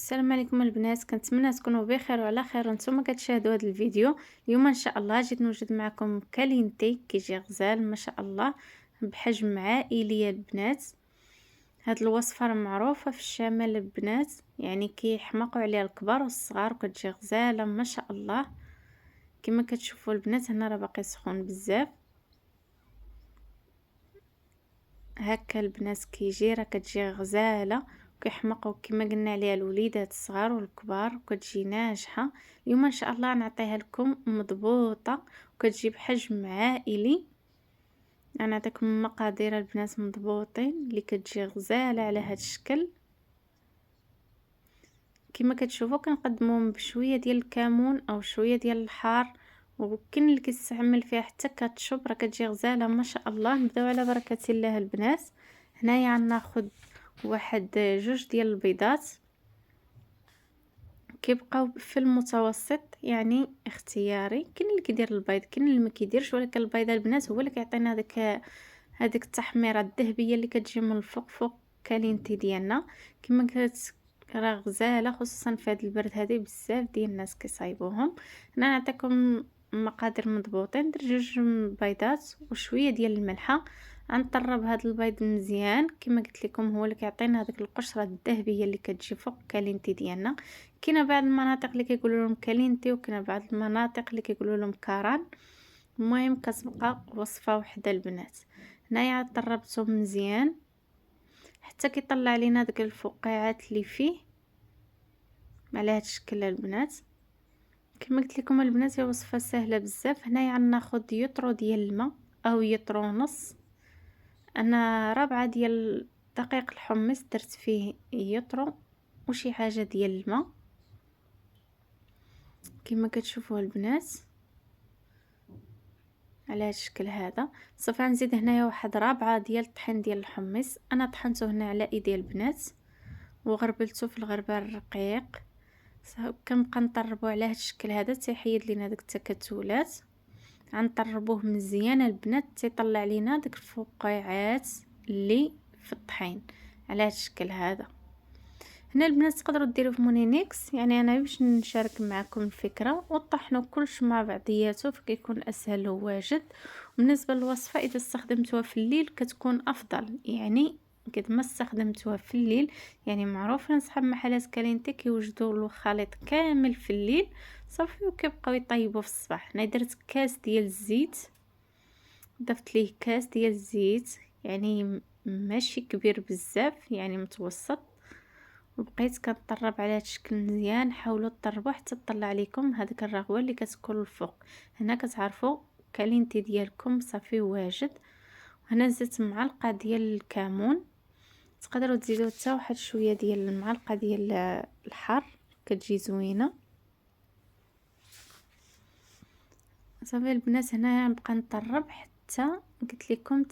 السلام عليكم البنات، كنتمنى تكونوا بخير وعلى خير وانتم كتشاهدوا هذا الفيديو. اليوم ان شاء الله جيت نوجد معكم كالينتي كيجي غزال ما شاء الله بحجم عائلي يا البنات. هاد الوصفه راه معروفه في الشمال البنات، يعني كيحماقوا عليها الكبار والصغار وكتجي غزاله ما شاء الله. كما كتشوفوا البنات هنا راه باقي سخون بزاف. هكا البنات كيجي راه كتجي غزاله كيحمقوا كما قلنا عليها الوليدات الصغار والكبار وكتجي ناجحه. اليوم ان شاء الله نعطيها لكم مضبوطه وكتجي بحجم عائلي. انا نعطيكم مقادير البنات مضبوطين اللي كتجي غزاله على هذا الشكل. كما كتشوفوا كنقدموهم بشويه ديال الكمون او شويه ديال الحار، وكاين اللي كيستعمل فيها حتى كاتشوب، راه كتجي غزاله ما شاء الله. نبداو على بركه الله البنات. هنايا غناخذ واحد جوج ديال البيضات، كيبقاو في المتوسط يعني اختياري. كاين اللي كيدير البيض كاين اللي ما كيديرش، ولكن البيض البنات هو اللي كيعطينا هذيك التحميره الذهبيه اللي كتجي من الفوق فوق كالينتي ديالنا. كما راه غزاله خصوصا في هذا البرد هذه بزاف ديال الناس كيصايبوهم. هنا نعطيكم مقادير مضبوطين. درت جوج بيضات وشويه ديال الملحه. غنطرب هذا البيض مزيان كما قلت لكم، هو اللي كيعطينا هذيك القشره الذهبيه اللي كتجي فوق كالينتي ديالنا. كاينه بعض المناطق اللي كيقولوا لهم كالينتي وكاينه بعض المناطق اللي كيقولوا لهم كاران. المهم كتبقى وصفه وحده البنات. هنايا طربته مزيان حتى كيطلع لينا داك الفقاعات اللي فيه على هذا الشكل البنات. كما قلت لكم البنات هي وصفه سهله بزاف. هنايا غناخذ يطرو ديال الماء او يطرو ونص. انا ربعه ديال دقيق الحمص درت فيه يطرو وشي حاجه ديال الماء كما كتشوفوا البنات على هذا الشكل هذا. صافي نزيد هنايا واحد رابعه ديال الطحين ديال الحمص. انا طحنته هنا على ايدي البنات وغربلته في الغربال الرقيق. كنبقى نطربو على هذا الشكل هذا تيحيد لينا داك التكتلات. غنطربوه مزيان البنات تيطلع لينا داك الفقاعات اللي في الطحين على هذا الشكل هذا. هنا البنات تقدروا ديروا في مونينيكس، يعني انا باش نشارك معكم الفكره، وطحنوا كلش مع بعضياته فكيكون اسهل وواجد. وبالنسبه للوصفه اذا استخدمتوها في الليل كتكون افضل، يعني قد ما استخدمتوها في الليل. يعني معروف اصحاب محلات كالينتي كيوجدوا الخليط كامل في الليل صافي وكيبقاو يطيبوا في الصباح. انا درت كاس ديال الزيت، ضفت ليه كاس ديال الزيت يعني ماشي كبير بزاف يعني متوسط، وبقيت كنطرب على هذا الشكل مزيان. حاولوا تطربوا حتى تطلع لكم هذيك الرغوه اللي كتكون الفوق. هنا كتعرفوا كالينتي ديالكم صافي واجد. وهنا زدت معلقه ديال الكمون، تقدروا تزيدوا حتى واحد شويه ديال المعلقه ديال الحار كتجي زوينه. صافي البنات هنا نبقى نطرب حتى قلت لكم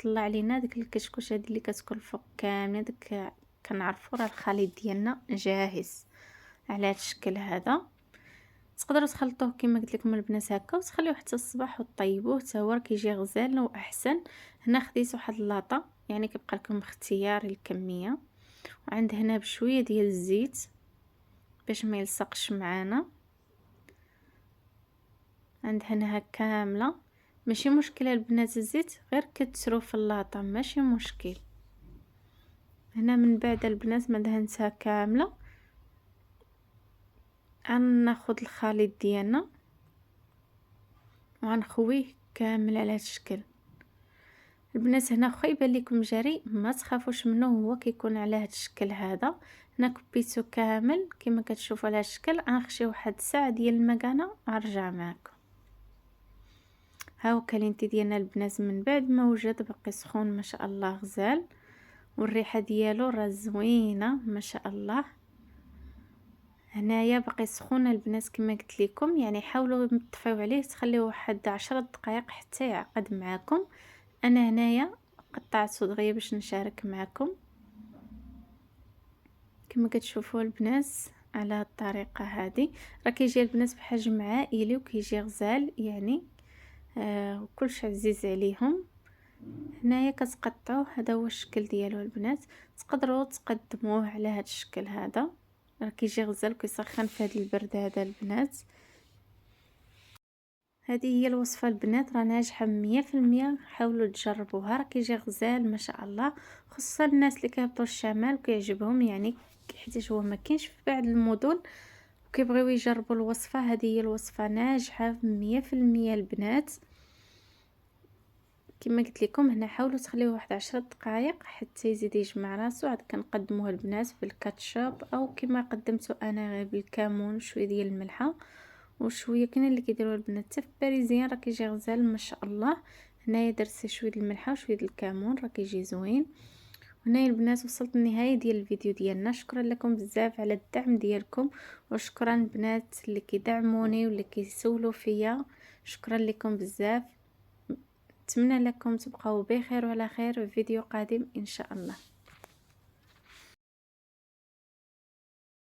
طلع لينا ديك الكشكوش هذه اللي كتكون الفوق كامله. داك كنعرفوا راه الخليط ديالنا جاهز على هذا الشكل هذا. تقدروا تخلطوه كما قلت لكم البنات هكا وتخليوه حتى الصباح وطيبوه حتى هو كيجي غزال واحسن. هنا خديت واحد اللاطه يعني كيبقى لكم اختيار الكميه، وعند هنا بشويه ديال الزيت باش ما يلصقش معانا. عند هنا كامله ماشي مشكله البنات، الزيت غير كتسرو في اللاطه ماشي مشكل. هنا من بعد البنات ما دهنتها كامله غناخذ الخليط ديالنا وغنخويه كامل على هذا الشكل. البنات هنا خا يبان لكم جري ما تخافوش منه، هو كيكون على هذا الشكل هذا. هنا كبيتو كامل كما كتشوفوا على هذا الشكل. غنخشي واحد ساعه ديال المكانه ونرجع معكم. ها هو كالينتي ديالنا البنات من بعد ما وجد باقي سخون ما شاء الله غزال، والريحه ديالو راه زوينه ما شاء الله. هنايا باقي سخون البنات كما قلت لكم، يعني حاولوا تطفيو عليه تخليوه واحد 10 دقائق حتى يعقد معكم. انا هنايا قطعته دغيا باش نشارك معكم كما كتشوفوا البنات على هاد الطريقه هذه. راه كيجي البنات بحجم عائلي وكيجي غزال يعني وكلش عزيز عليهم. هنايا كتقطعوه هذا هو الشكل ديالو البنات. تقدروا تقدموه على هذا الشكل هذا راه كيجي غزال وكيسخن في هذا البرد هذا البنات. هذه هي الوصفه البنات، راه ناجحه 100%. حاولوا تجربوها، راه كيجي غزال ما شاء الله، خصوصا الناس اللي كيهبطوا الشمال وكيعجبهم يعني، حيت هو ما كاينش في بعض المدن وكيبغيو يجربوا الوصفه. هذه هي الوصفه ناجحه 100% البنات. كما قلت لكم هنا حاولوا تخليوه واحد 10 دقائق حتى يزيد يجمع راسو. عاد كنقدموه البنات بالكاتشوب او كما قدمته انا غير بالكمون وشويه ديال الملحه وشويه. كاين اللي كيديروها البنات حتى في باريزيان، راه كيجي غزال ما شاء الله. هنايا درت شويه الملحه وشويه الكمون، راه كيجي زوين. هنا البنات وصلت للنهايه ديال الفيديو ديالنا. شكرا لكم بزاف على الدعم ديالكم، وشكرا البنات اللي كيدعموني واللي كيسولوا فيا، شكرا لكم بزاف. نتمنى لكم تبقوا بخير وعلى خير في فيديو قادم ان شاء الله.